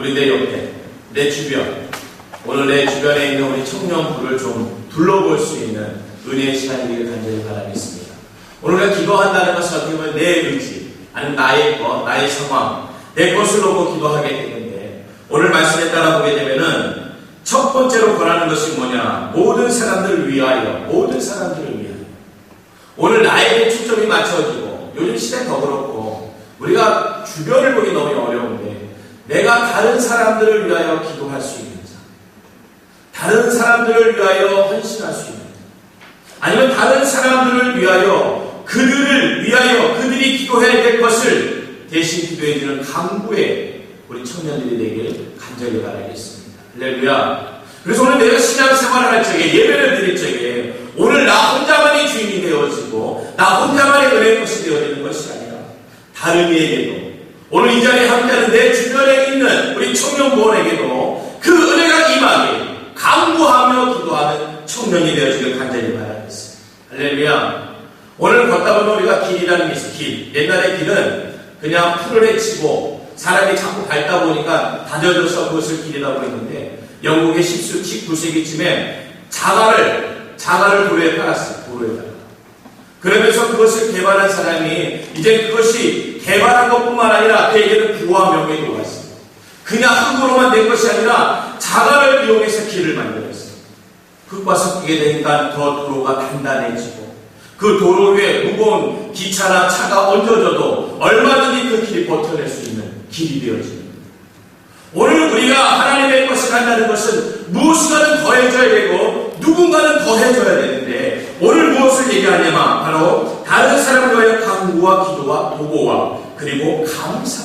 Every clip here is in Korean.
우리 내 옆에, 내 주변, 오늘 내 주변에 있는 우리 청년부를 좀 둘러볼 수 있는 은혜의 시간이 되길 간절히 바라겠습니다. 오늘 우리가 기도한다는 것은 어떻게 보면 내 의지, 아니면 나의 것, 나의 상황, 내 것을 놓고 기도하게 되는데, 오늘 말씀에 따라 보게 되면은 첫 번째로 권하는 것이 뭐냐? 모든 사람들을 위하여, 모든 사람들을 위하여. 오늘 나에게 초점이 맞춰지고, 요즘 시대 더 그렇고, 우리가 주변을 보기 너무 어려운데, 내가 다른 사람들을 위하여 기도할 수 있는 자, 다른 사람들을 위하여 헌신할 수 있는 자, 아니면 다른 사람들을 위하여, 그들을 위하여 그들이 기도해야 될 것을 대신 기도해주는 강구의 우리 청년들이 되길 간절히 바라겠습니다. 할렐루야. 그래서 오늘 내가 신앙생활을 할 적에, 예배를 드릴 적에, 오늘 나 혼자만이 주인이 되어지고 나 혼자만의 은혜의 것이 되어지는 것이 아니라 다른 이에게도, 오늘 이 자리에 함께하는 내 주변에 있는 우리 청년부원에게도 그 은혜가 임하게 강구하며 기도하는 청년이 되어지길 간절히 바라겠습니다. 할렐루야. 오늘 걷다 보면 우리가 길이라는 게 있어요. 길. 옛날의 길은 그냥 풀을 헤치고 사람이 자꾸 밟다 보니까 다져져서 그것을 길이라고 했는데, 영국의 19세기쯤에 자갈을 도로에 깔았어요. 도로에다가. 그러면서 그것을 개발한 사람이 이제 그것이 개발한 것뿐만 아니라 그에게는 부와 명예도 왔습니다. 그냥 흙으로만 된 것이 아니라 자갈을 이용해서 길을 만들었어요. 흙과 섞이게 되니까 더 도로가 단단해지고, 그 도로 위에 무거운 기차나 차가 얹어져도 얼마든지 그 길이 버텨낼 수 있는 길이 되어집니다. 오늘 우리가 하나님의 것을 한다는 것은 무엇인가는 더해줘야 되고 누군가는 더해줘야 되는데, 오늘 무엇을 얘기하냐면 바로 다른 사람을 위하여 강구와 기도와 도고와 그리고 감사.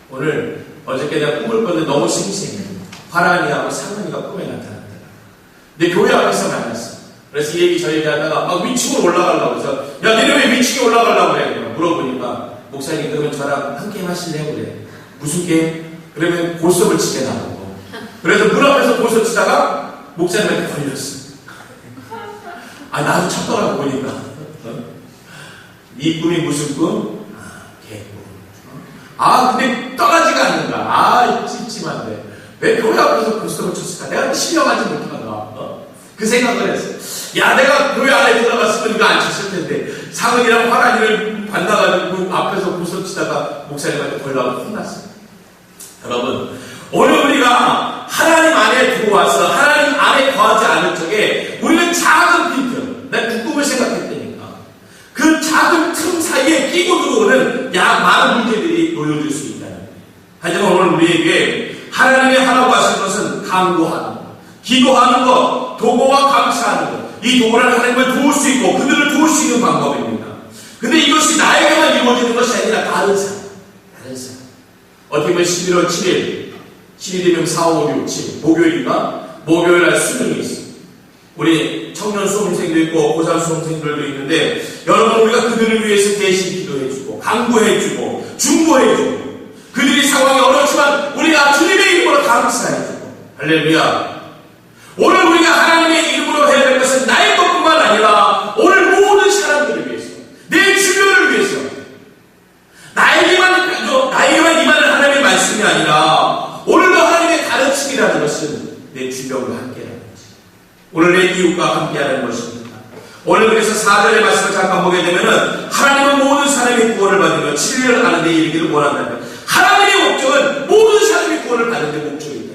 오늘 어저께 내가 꿈을 꿨는데 너무 생생해요. 화란이하고 상은이가 꿈에 나타났다. 근데 교회 앞에서 만났어. 그래서 이 얘기 저 얘기하다가 막 위층으로 올라가려고 해서, 야 너네 왜 위층에 올라가려고 그래? 물어보니까 목사님 그러면 저랑 한 게임 하실래요? 그래. 무슨 게임? 그러면 고스톱을 치게 나오고. 그래서 문 앞에서 고스톱 치다가 목사님한테 걸렸어. 아 나도 쳤더라고 보니까. 이 꿈이 무슨 꿈? 아 개꿈. 아 근데 떠나지가 않는다. 아 찝찝한데 왜 교회 앞에서 고스톱을 쳤을까? 내가 실력하지 못하나. 그 생각을 했어. 야 내가 교회 안에 들어갔으면 이거 안 쳤을 텐데, 상은이랑 화란이를 만나가지고 앞에서 고스톱 치다가 목사님한테 걸려가지고 혼났어. 여러분, 오늘 우리가 하나님 안에 들어와서 하나님 안에 거하지 않을 적에 우리는 작은 빈틈, 내 꿈을 생각했다니까 그 작은 틈 사이에 끼고 들어오는 많은 문제들이 놓여질 수 있다는 거예요. 하지만 오늘 우리에게 하나님의 하라고 하신 것은 강구하는 것, 기도하는 것, 도고와 감사하는 것. 이 도고라는 하나님을 도울 수 있고 그들을 도울 수 있는 방법입니다. 근데 이것이 나에게만 이루어지는 것이 아니라 다른 사람. 어떻게 보면 11월 7일 되면 4, 5, 6, 7 목요일 날 수능이 있어요. 우리 청년 수험생도 있고 고3 수험생들도 있는데, 여러분 우리가 그들을 위해서 대신 기도해주고 강구해주고 중보해주고, 그들이 상황이 어렵지만 우리가 주님의 이름으로 감사해주고. 할렐루야. 오늘 우리가 하나님의 이름으로 해야 될 것은 나의 것뿐만 아니라 오늘 모든 사람들을 위해서, 내 주변을 위해서, 나에게만 임하는 하나님의 말씀이 아니라 오늘도 하나님의 가르침이라는 것은 내 주변과 함께하는 것입니다. 오늘 내 이웃과 함께하는 것입니다. 오늘 그래서 4절의 말씀을 잠깐 보게 되면은, 하나님은 모든 사람의 구원을 받으며 진리를 아는 데 이르기를 원한다면, 하나님의 목적은 모든 사람의 구원을 받는 데 목적이 있다.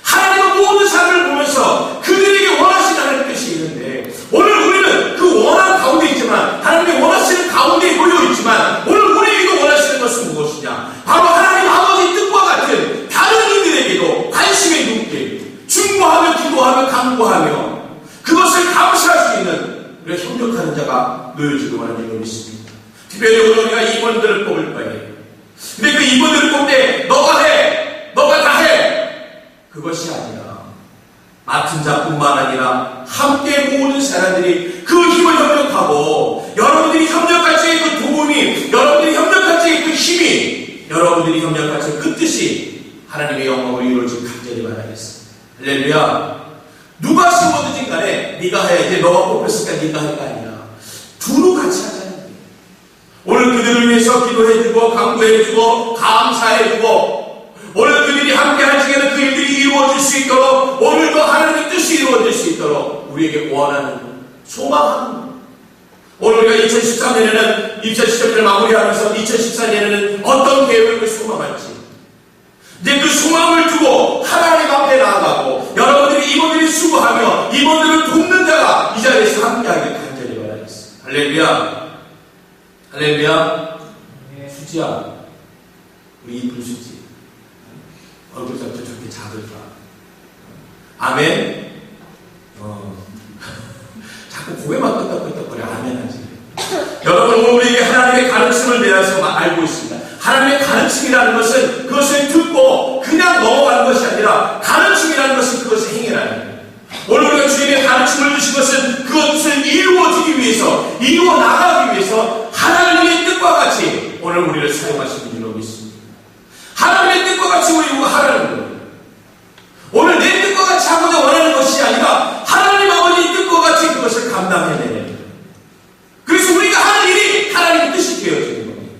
하나님은 모든 사람을 보면서 그들에게 원하시는 하나님의 뜻이 있는데, 오늘 우리는 그 원한 가운데 있지만, 하나님의 원하시는 가운데 놓여 있지만, 오늘 우리에게도 원하시는 것은 무엇이냐? 바로 하나님 아버지 뜻과 같은 다른 이들에게도 관심이 높게 중보하며 기도하며 강구하며 그것을 감사할 수 있는 우리가 협력하는 자가 놓여지고 하는 줄 믿습니다. 특별히 우리가 임원들을 뽑을 거예요. 근데 그 임원들을 뽑을 때 너가 해, 너가 다 해, 그것이 아니라 맡은 자뿐만 아니라 함께 모든 사람들이 그 힘을 협력하고, 여러분들이 협력할 적에 그 도움이, 여러분들이 협력할 적에 그 힘이, 여러분들이 협력할 적에 그 뜻이 하나님의 영광을 이루어질 간절히 바라겠습니다. 할렐루야. 누가 심어든지 간에 네가 해야지, 너가 뽑혔으니까 네가 할 거 아니라 두루 같이 하자는 거예요. 오늘 그들을 위해서 기도해주고 강구해주고 감사해주고 오늘 그들이 함께할 중에는 그 일들이 이루어질 수 있도록 오늘도 하나님의 뜻이 이루어질 수 있도록 우리에게 원하는 소망하는 오늘 우리가 2013년에는 2013년을 마무리하면서 2014년에는 어떤 계획을 소망할지 이제 그 소망을 두고 하나님 앞에 나아가고 여러분들이 이모들이 수고하며 이모들을 돕는 자가 이 자리에서 함께하길 간절히 바라겠습니다. 할렐루야. 할렐루야. 수지야, 우리 이쁜 수지 얼굴부터 저렇게 작을까? 아멘. 자꾸 고개만 끄덕끄덕거려 아멘 하지. 여러분 오늘 우리에게 하나님의 가르침을 내려서 알고 있습니다. 하나님의 가르침이라는 것은 그것을 듣고 그냥 넘어가는 것이 아니라 가르침이라는 것은 그것을 행해라는 거예요. 오늘 우리가 주님의 가르침을 주신 것은 그것을 이루어지기 위해서 이루어 나가기 위해서 하나님의 뜻과 같이 오늘 우리를 사용하시는 줄로 믿습니다. 하나님의 뜻과 같이 우리가 하라는 거예요. 오늘 내 뜻과 같이 하고자 원하는 것이 아니라 하나님 아버지의 뜻과 같이 그것을 감당해내는 거예요. 그래서 우리가 하는 일이 하나님의 뜻이 되어지는 겁니다.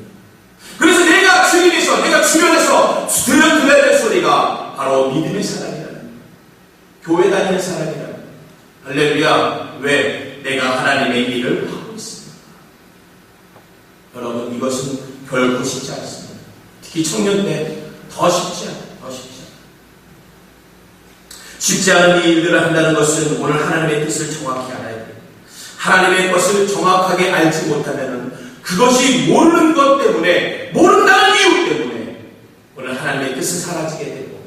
그래서 내가 주님에서 내가 주변에서 들어야 될 소리가 바로 믿음의 사람이라는 거예요. 교회 다니는 사람이라는 거예요. 할렐루야. 왜? 내가 하나님의 일을 하고 있습니다. 여러분 이것은 결코 쉽지 않습니다. 특히 청년 때 더 쉽지 않아요. 더 쉽지 않아요. 쉽지 않은 일들을 한다는 것은 오늘 하나님의 뜻을 정확히 알아야 돼요. 하나님의 것을 정확하게 알지 못하면 그것이 모르는 것 때문에 모른다는 이유 때문에 오늘 하나님의 뜻은 사라지게 되고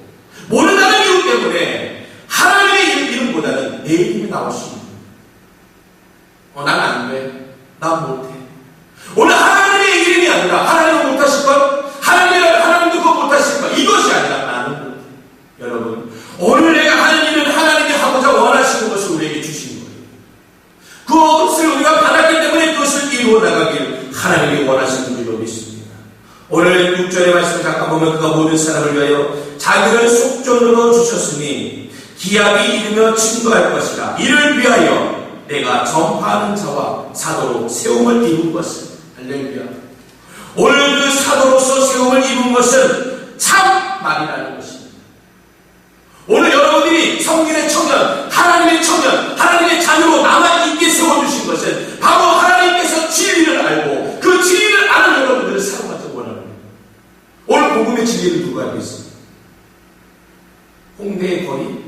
모른다는 이유 때문에 하나님의 이름보다는 내 이름이 나올 수 있는 나는 안 돼. 난 못해. 오늘 하나님의 이름이 아니라 하나님은 못하실 것 하나님도 그거 못하실 것 이것이 아니라 나는 못해. 여러분 오늘 내가 하는 일은 하나님이 하고자 원하시는 것을 우리에게 주신 거예요. 그것을 우리가 받았기 때문에 그것을 이루어 나가길 하나님이 원하시는 줄로 믿습니다. 오늘 6절의 말씀을 잠깐 보면 그가 모든 사람을 위하여 자기를 속전으로 주셨으니 기약이 이르며 증거할 것이라. 이를 위하여 내가 전파하는 자와 사도로 세움을 입은 것은 할렐루야. 오늘 그 사도로서 세움을 입은 것은 참 말이라는 것입니다. 오늘 여러분들이 성경의 청년, 하나님의 청년, 하나님의 자녀로 남아있게 세워주신 것은 바로 하나님께서 진리를 알고 그 진리를 아는 여러분들을 사용하기 원하는 거예요. 오늘 복음의 진리를 누가 알고 있습니까? 홍대의 거리?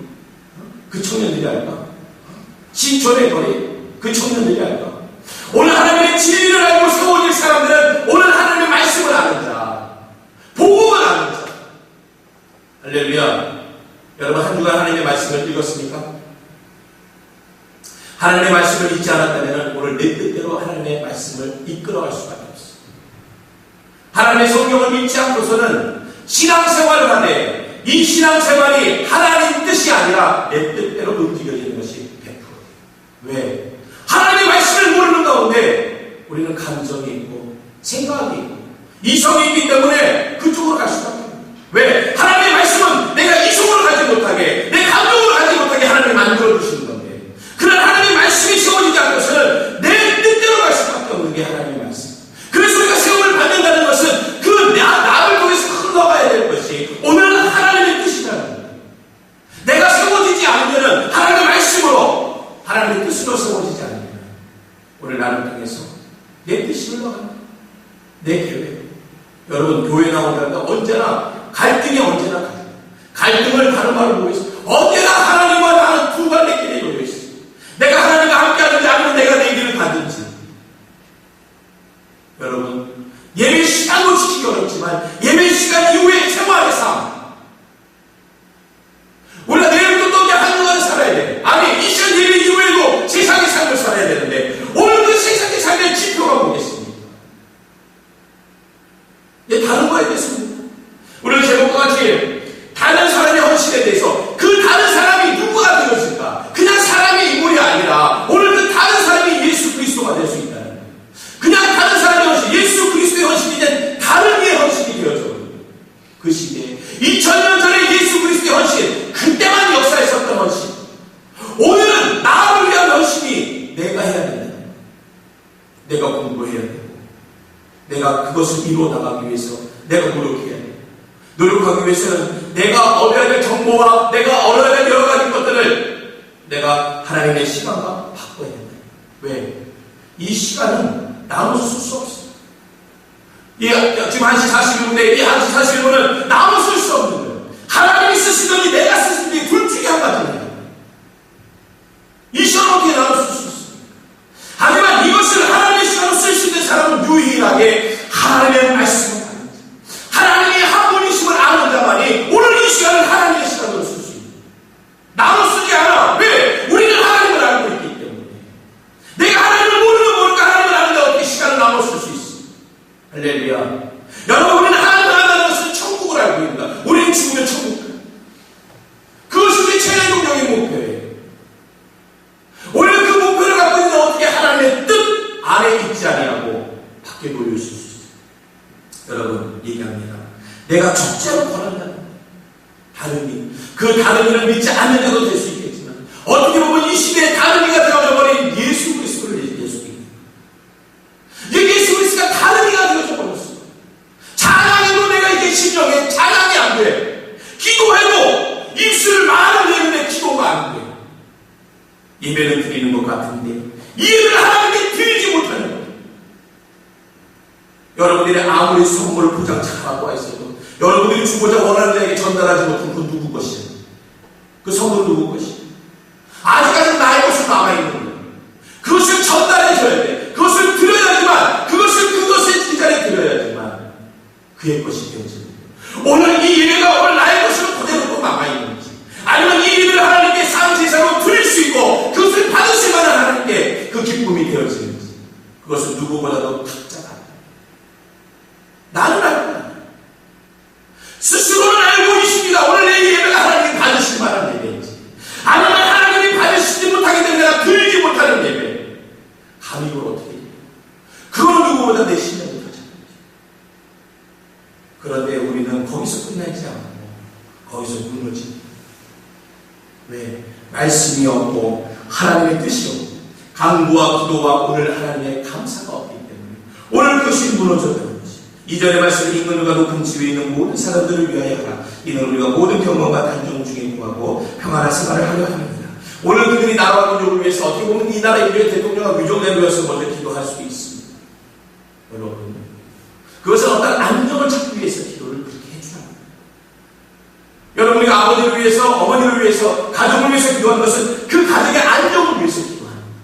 그 청년들이 알까? 신촌의 거리? 그 청년들이 알까? 오늘 하나님의 진리를 알고 세워질 사람들은 오늘 하나님의 말씀을 아는 자, 복음을 아는 자. 할렐루야. 여러분 한 주간 하나님의 말씀을 읽었습니까? 하나님의 말씀을 읽지 않았다면 오늘 내 뜻대로 하나님의 말씀을 이끌어갈 수밖에 없어요. 하나님의 성경을 믿지 않고서는 신앙생활을 하되 이 신앙생활이 하나님 뜻이 아니라 내 뜻대로 움직여지는 것이 100%예요. 왜? 하나님의 말씀을 모르는 가운데 우리는 감정이 있고 생각이 있고 이성이 있기 때문에 그쪽으로 갈 수밖에 없어요. 왜? 하나님의 말씀은 내가 이성으로 가지 못하게 내 감정으로 가지 못하게 하나님이 만들어주시는 건데 그런 하나님의 말씀이 세워지지 않고서는 내 뜻대로 갈 수밖에 없는 게 하나님의 말씀. 그래서 우리가 세움을 받는다는 것은 그 나를 통해서 흘러가야 될 것이 오늘 하나님의 뜻이라는 거예요. 내가 세워지지 않으면 하나님의 말씀으로 하나님의 뜻으로 세워지지 않으면 오늘 나를 통해서 내 뜻이 흘러간다. 내 계획. 여러분 교회 나오다가 언제나 갈등이 언제나 갈등을 다른 말로 보겠어. 언제나 하나님과 나는 두 갈래길에 놓여 있어. 내가 하나님과 함께하는지 아니면 내가 내 길을 가든지. 여러분 예배 시간도 지키기 어렵지만 예배 시간 이후의 생활의 삶. 우리가 내일부터 또 한 주간을 살아야 돼. 아니 이 시간 예배 이후에도 세상의 삶을 살아야 되는데 오늘 그 세상의 삶의 지표가 뭐겠습니까? 다른 거에 대해서입니다. 우리는 제목과 같이 다른 사람의 헌신에 대해서 그 다른 사람이 누구가 되었을까? 그냥 사람의 인물이 아니라 오늘 그 다른 사람이 예수 그리스도가 될 수 있다는 거예요. 그냥 다른 사람의 헌신, 예수 그리스도의 헌신이 된 다른 이의 헌신이 되어져. 그 시대에 2000년 전에 예수 그리스도의 헌신, 그때만 역사했었던 헌신. 오늘은 나를 위한 헌신이 내가 해야 된다. 내가 공부해야 되고 그것을 이루어 나가기 위해서 내가 노력해야 돼. 노력하기 위해서는 내가 얻어야 될 정보와 내가 얻어야 될 여러 가지 것들을 내가 하나님의 시간과 바꿔야 된다. 왜? 이 시간은 나눠서 쓸 수 없어. 지금 1시 41분인데 이 1시 41분은 나눠서 쓸 수 없는 거예요. 하나님이 쓰시든지 내가 쓰시든지 둘 중에 한 가지예요. 이 시간 어떻게 나눠서 쓸 수 있습니까? 하지만 이것을 하나님의 시간으로 쓸 수 있는 사람은 유일하게 하나님의 말씀을 아는 자, 하나님의 한 분이심을 아는 자만이 오늘 이 시간을 하나님의 시간으로 쓸 수 있는, 나눠 쓰지 않아. 왜? 우리는 하나님을 알고 있기 때문에. 내가 하나님을 모르니까 하나님을 아는데 어떻게 시간을 나눠 쓸 수 있어? 할렐루야. 여러분, 우리는 하나님을 안다는 것은 천국을 알고 있다. 우리는 죽으면 천국 가요. 그것이 우리 최종적인 목표예요. 우리는 그 목표를 갖고 있는데 어떻게 하나님의 뜻 안에 있지 아니하고 밖에 놓여 있을 수 있어요. 여러분, 얘기합니다. 내가 적재로 권한다는 다른 일, 그 다른 일을 믿지 않는 자도 될 수 있겠지만 어떻게 보면 이 시대에 다른 이가 되어져 버린 예수 그리스도를 얘기할 수도 있는 거예요. 예수 그리스도가 다른 이가 되어져 버렸어. 찬양해도 내가 이게 심정에 찬양이 안 돼. 기도해도 입술 말을 내는데 기도가 안 돼. 예배는 드리는 것 같은데 예배를 하나님께 드리지 못하는 거예요. 여러분들이 아무리 선물을 포장 잘하고 와 있어도 여러분들이 주고자 원하는 자에게 전달하지 못한 그 누구 것이야? 그 선물 누구 것이야? 아직까지는 나의 것으로 남아있는 거예요. 그것을 전달해줘야 돼. 그것을 드려야지만, 그것을 제자리에 드려야지만 그의 것이 되어지는 거예요. 오늘 이 예배가 오늘 나의 것으로 그대로 또 남아있는지, 아니면 이 예배를 하나님께 쌍제사로 드릴 수 있고 그것을 받으실 만한 하나님께 그 기쁨이 되어지는지, 그것은 누구보다도 각자가 나는 알고 있다. 스스로는 알고 있습니다. 오늘 내 예배가 하나님이 받으실 만한 예배인지, 아니면 하나님이 받으시지 못하기 때문에 내가 드리지 못하는 예배, 감히 이걸 어떻게 해요? 그건 누구보다 내 신뢰를 더 잘합니다. 그런데 우리는 거기서 끝나지 않고 거기서 무너집니다. 왜? 말씀이 없고 하나님의 뜻이 없고 강구와 기도와 오늘 하나님의 감사가 없기 때문에 오늘 그것이 무너졌다는 것이. 이전의 말씀을 읽는 누가 높은 지위에 있는 모든 사람들을 위하여 하라. 이는 우리가 모든 경험과 단종 중에 구하고 평안한 생활을 하려 합니다. 오늘 그들이 나라와 민족을 위해서 어떻게 보면 이 나라 인류의 대통령과 위족되기 위해서 먼저 기도할 수도 있습니다. 여러분, 그것은 어떤 안정을 찾기 위해서 기도를 그렇게 해주는 겁니다. 여러분, 우리가 아버지를 위해서, 어머니를 위해서, 가족을 위해서 기도하는 것은 그 가족의 안정을 위해서 기도하는 겁니다.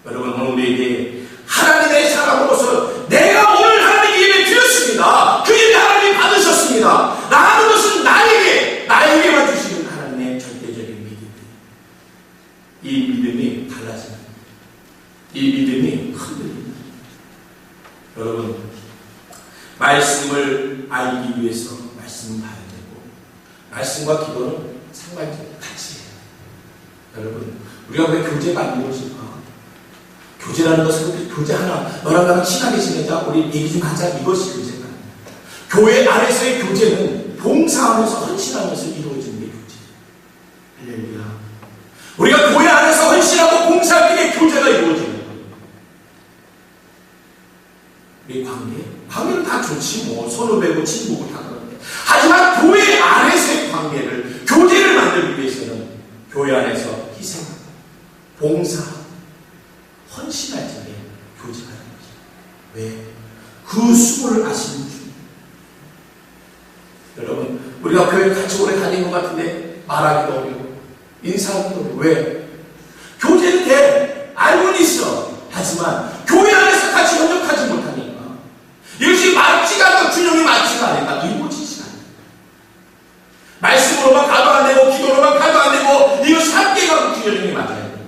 여러분, 오늘 우리에게 하나님의 사랑으로서 내가 오늘 하나님께 예배 드렸습니다. 그 예배 하나님이 받으셨습니다. 나하는 것은 나에게만 주시는 하나님의 절대적인 믿음이에요. 이 믿음이 달라집니다. 이 믿음이 흔들립니다. 여러분, 말씀을 알기 위해서 말씀을 봐야 되고, 말씀과 기도는 상관적으로 같이 해요. 여러분, 우리가 왜 교제가 안 이루어질까? 교제라는 것은 교제 하나, 너랑 나랑 친하게 지내자, 우리 얘기 좀 하자, 이것이 교제가 아니야. 교회 안에서의 교제는 봉사하면서 헌신하면서 이루어지는 게 교제예요. 할렐루야. 우리가 교회 안에서 헌신하고 봉사할 때 교제가 이루어지는 거예요. 우리 관계는 다 좋지 뭐, 선후배고 친구고 다 그런데, 하지만 교회 안에서의 관계를, 교제를 만들기 위해서는 교회 안에서 희생하고 봉사하고 헌신할 적에 교제가 되는 거죠. 왜? 그 수고를 아시는 중. 여러분, 우리가 교회 같이 오래 다닌 것 같은데 말하기도 어려워, 인사하기도 어려워. 왜? 교제는 돼. 알고는 있어. 하지만 교회 안에서 같이 협력하지 못하니까, 이것이 맞지가 않고 균형이 맞지가 않으니까 이루어지지 않아요. 말씀으로만 가도 안 되고 기도로만 가도 안 되고 이것이 함께 가고 균형이 맞아야 돼요.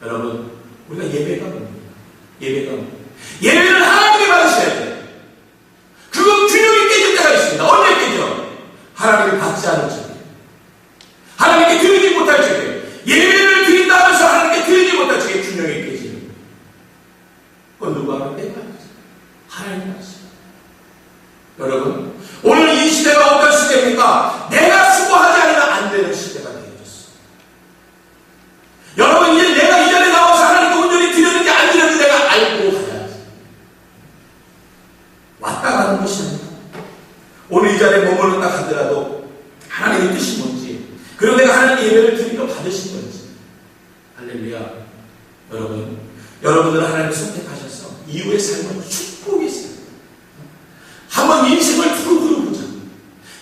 여러분, 우리가 예배가 뭡니까? 예배는 하나님이 받으셔야 돼요. 그거 균형이 깨질 때가 있습니다. 언제 깨져? 하나님이 받지 않을 적에, 하나님께 드리지 못할 적에, 예배를 드린다 하면서 하나님께 드리지 못할 적에 균형이 깨지는 거예요. 그건 누가 하면 내가 하죠? 하나님이 하죠. 여러분, 오늘 이 시대가 어떤 시대입니까? 내가 수고하지 않으면 안 되는 시대가 되어졌어. 여러분, 이제 내가 이전에 나와서 하나님께 온전히 드렸는지 안 드렸는지 내가 알고 가야지. 하는 것이 아니라 오늘 이 자리에 머물렀다 하더라도 하나님의 뜻이 뭔지, 그리고 내가 하나님의 예배를 드리러 받으신 건지. 할렐루야. 여러분들은 하나님을 선택하셔서 이후의 삶은 축복이 있어요. 한번 인생을 두루두루 보자.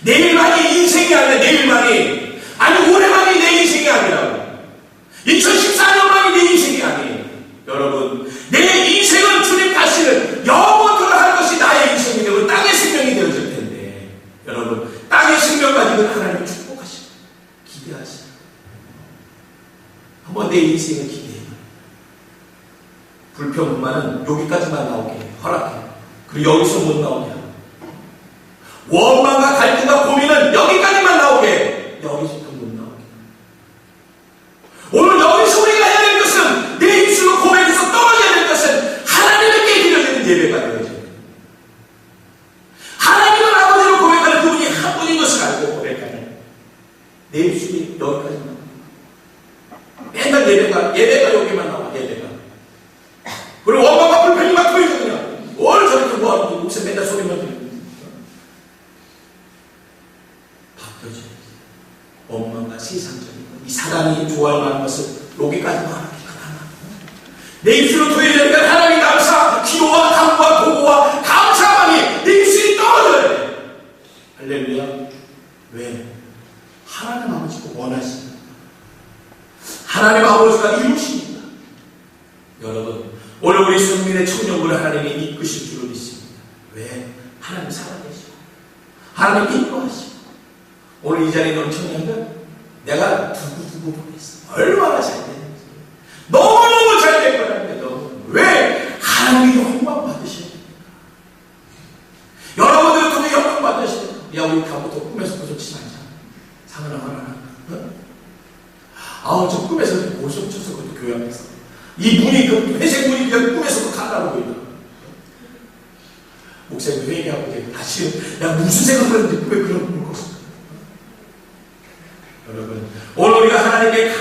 내일만이 인생이 아니라 내일만이, 아니 올해만이 내 인생이 아니라고. 2014년만이 내 인생이 아니에요. 여러분, 내 인생은 주님 다시는 영원토록 할 것이 나의 인생이 되고 땅의 생명이 되어질 텐데, 여러분, 땅의 생명 가지고 하나님을 축복하시고 기대하시고 한번 내 인생을 기대해요. 불평불만은 여기까지만 나오게 해요. 허락해요. 그리고 여기서 못 나오게 해요. 원망과 갈등과 고민은 여기까지만 나오게 해요. 여기서부터 못 나오게 해요. 오늘 여기서 우리가 해야 될 것은, 내 입술로 고백해서 떨어져야 될 것은 하나님께 드려지는 예배가 되어져요. 하나님은 아버지로 고백하는 그분이 한 분인 것을 알고 고백하는 내 입술이 여기까지만. 맨날 예배가 여기만 나와, 예배가. 그리고 원망과 불평이 막 보이거든요. 뭘 저렇게 뭐하는지, 목소리 맨날 소리만 들리는. 바뀌어져요. 원망과 세상적인 것, 이 사람이 좋아할 만한 것을 여기까지만 하니까 내 입술로 도해지니까 하나님 감사, 기도와 감과 도구와 감사만이 내 입술이 떨어져야 돼. 할렐루야. 왜? 하나님 아버지가 원하십니다. 하나님 아버지가 이루십니다. 여러분, 오늘 우리 성민의 청년부를 하나님이 이끄실 줄을 믿습니다. 왜? 하나님 살아계시고 하나님 인도하시고. 오늘 이 자리에 있는 청년들, 내가 두고두고 보겠어. 얼마나 잘 되는지. 너무너무 잘 될 거라는데도 왜? 하나님이 영광 받으셔야 됩니다. 여러분들을 통해 영광 받으셔야 됩니다. 야, 우리 다부터 꿈에서 고속치지 말자. 상하나. 아우, 저 꿈에서 고속 쳐서 그것도 교회 앞에서 이 문이, 그 회색 문이 그냥 꿈에서도 가라고 보이더라. 목사님 회개하고 다시, 야, 무슨 생각을 했는데 왜 그런 꿈을 꿨어? 여러분, 오늘 우리가 하나님께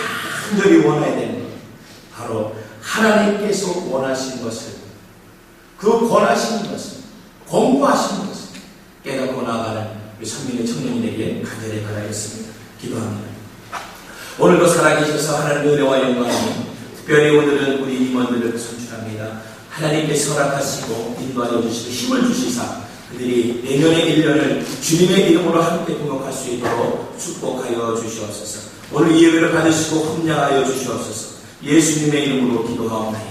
간절히 원해야 되는 것, 바로 하나님께서 원하신 것을, 그 권하시는 것을, 공부하시는 것을 깨닫고 나아가는 우리 선민의 청년인에게 간절히 바라겠습니다. 기도합니다. 오늘도 살아계셔서 하나님의 은혜와 영광이, 특별히 오늘은 우리 임원들을 선출합니다. 하나님께서 허락하시고 인도하여 주시고 힘을 주시사 그들이 내년의 1년을 주님의 이름으로 함께 동역할 수 있도록 축복하여 주시옵소서. 오늘 이 예배를 받으시고 합량하여 주시옵소서. 예수님의 이름으로 기도하옵나이다.